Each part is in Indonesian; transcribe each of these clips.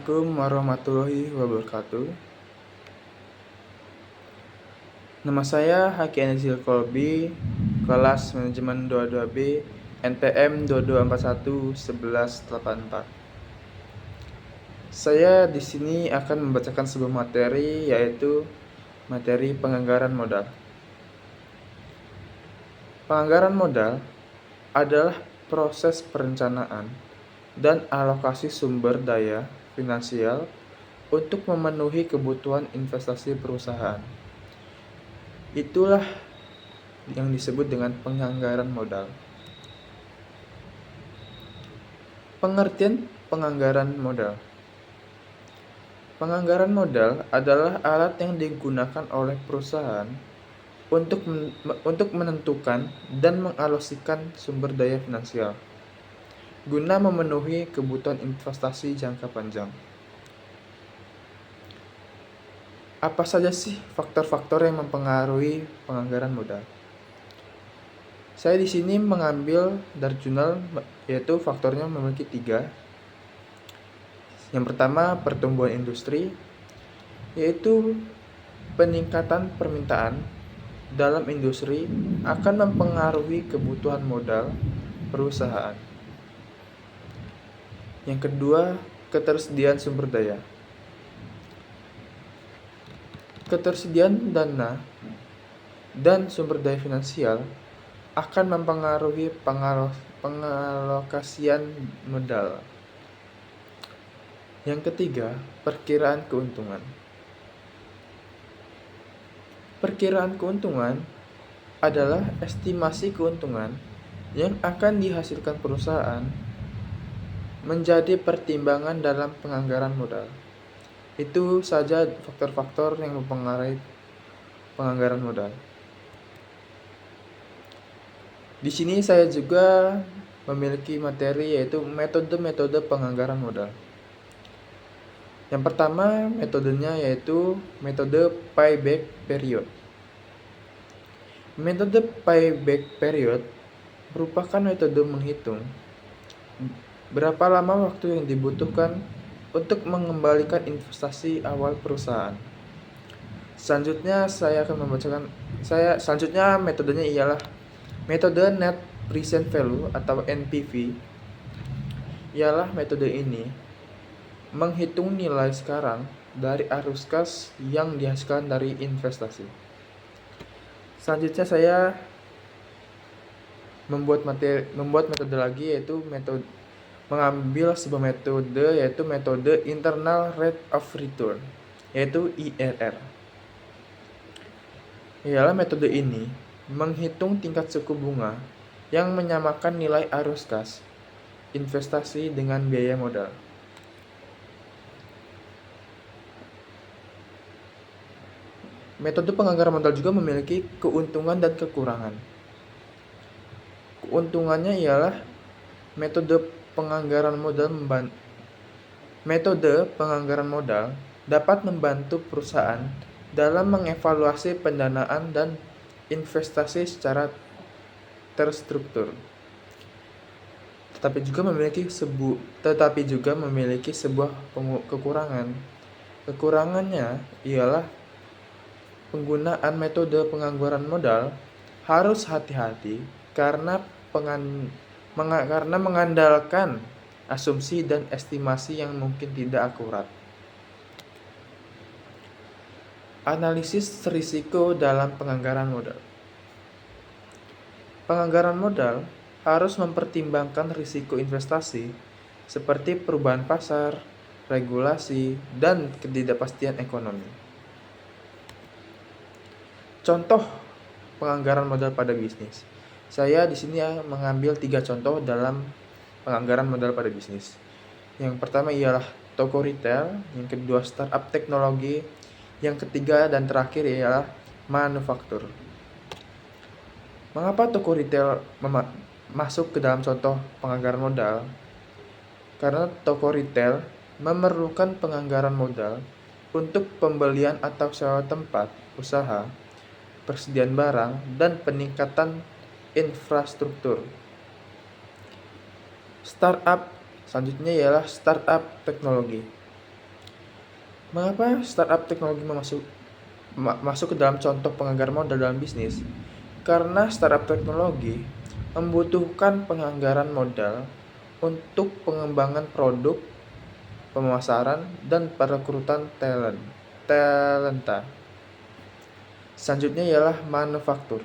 Assalamualaikum warahmatullahi wabarakatuh. Nama saya Haki Anzil Kolbi, kelas manajemen 22B, NPM 22411184. Saya di sini akan membacakan sebuah materi, yaitu materi penganggaran modal. Penganggaran modal adalah proses perencanaan dan alokasi sumber daya finansial untuk memenuhi kebutuhan investasi perusahaan. Itulah yang disebut dengan penganggaran modal. Pengertian penganggaran modal. Penganggaran modal adalah alat yang digunakan oleh perusahaan untuk menentukan dan mengalokasikan sumber daya finansial guna memenuhi kebutuhan investasi jangka panjang. Apa saja sih faktor-faktor yang mempengaruhi penganggaran modal? Saya di sini mengambil dari jurnal, yaitu faktornya memiliki 3. Yang pertama, pertumbuhan industri, yaitu peningkatan permintaan dalam industri akan mempengaruhi kebutuhan modal perusahaan. Yang kedua, ketersediaan sumber daya. Ketersediaan dana dan sumber daya finansial akan mempengaruhi pengalokasian modal. Yang ketiga, perkiraan keuntungan. Perkiraan keuntungan adalah estimasi keuntungan yang akan dihasilkan perusahaan menjadi pertimbangan dalam penganggaran modal. Itu saja faktor-faktor yang mempengaruhi penganggaran modal. Di sini saya juga memiliki materi, yaitu metode-metode penganggaran modal. Yang pertama, metodenya yaitu metode payback period. Metode payback period merupakan metode menghitung berapa lama waktu yang dibutuhkan untuk mengembalikan investasi awal perusahaan. Selanjutnya metodenya ialah metode net present value atau NPV. Ialah metode ini menghitung nilai sekarang dari arus kas yang dihasilkan dari investasi. Selanjutnya saya membuat metode lagi, yaitu mengambil sebuah metode, yaitu metode internal rate of return, yaitu IRR. Ialah metode ini menghitung tingkat suku bunga yang menyamakan nilai arus kas investasi dengan biaya modal. Metode penganggaran modal juga memiliki keuntungan dan kekurangan. Keuntungannya ialah metode penganggaran modal dapat membantu perusahaan dalam mengevaluasi pendanaan dan investasi secara terstruktur. Tetapi juga memiliki sebuah kekurangan. Kekurangannya ialah penggunaan metode penganggaran modal harus hati-hati karena mengandalkan asumsi dan estimasi yang mungkin tidak akurat. Analisis risiko dalam penganggaran modal. Penganggaran modal harus mempertimbangkan risiko investasi seperti perubahan pasar, regulasi, dan ketidakpastian ekonomi. Contoh penganggaran modal pada bisnis. Saya di sini mengambil 3 contoh dalam penganggaran modal pada bisnis. Yang pertama ialah toko retail, yang kedua startup teknologi, yang ketiga dan terakhir ialah manufaktur. Mengapa toko retail masuk ke dalam contoh penganggaran modal? Karena toko retail memerlukan penganggaran modal untuk pembelian atau sewa tempat usaha, persediaan barang, dan peningkatan infrastruktur. Startup selanjutnya ialah startup teknologi. Mengapa startup teknologi masuk ke dalam contoh penganggaran modal dalam bisnis? Karena startup teknologi membutuhkan penganggaran modal untuk pengembangan produk, pemasaran, dan perekrutan talenta. Selanjutnya ialah manufaktur.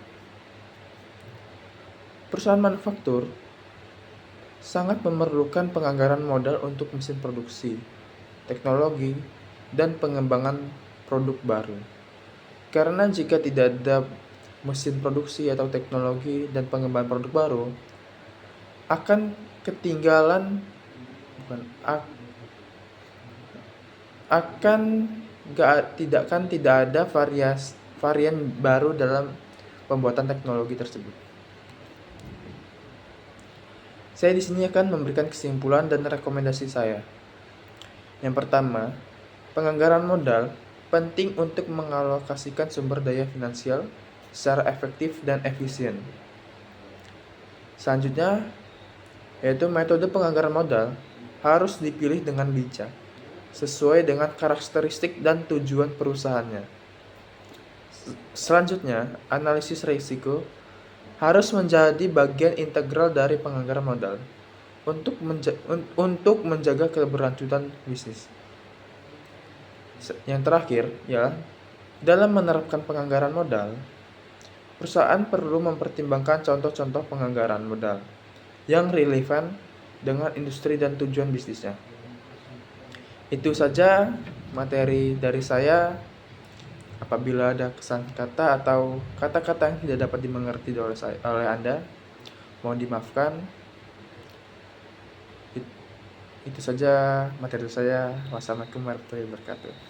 Perusahaan manufaktur sangat memerlukan penganggaran modal untuk mesin produksi, teknologi, dan pengembangan produk baru. Karena jika tidak ada mesin produksi atau teknologi dan pengembangan produk baru, akan ketinggalan bukan akan tidak ada varian baru dalam pembuatan teknologi tersebut. Saya di sini akan memberikan kesimpulan dan rekomendasi saya. Yang pertama, penganggaran modal penting untuk mengalokasikan sumber daya finansial secara efektif dan efisien. Selanjutnya, yaitu metode penganggaran modal harus dipilih dengan bijak, sesuai dengan karakteristik dan tujuan perusahaannya. Selanjutnya, analisis risiko harus menjadi bagian integral dari penganggaran modal untuk menjaga keberlanjutan bisnis. Yang terakhir, ya, dalam menerapkan penganggaran modal, perusahaan perlu mempertimbangkan contoh-contoh penganggaran modal yang relevan dengan industri dan tujuan bisnisnya. Itu saja materi dari saya. Apabila ada kesalahan kata atau kata-kata yang tidak dapat dimengerti oleh Anda, mohon dimaafkan. Itu saja materi saya. Wassalamualaikum warahmatullahi wabarakatuh.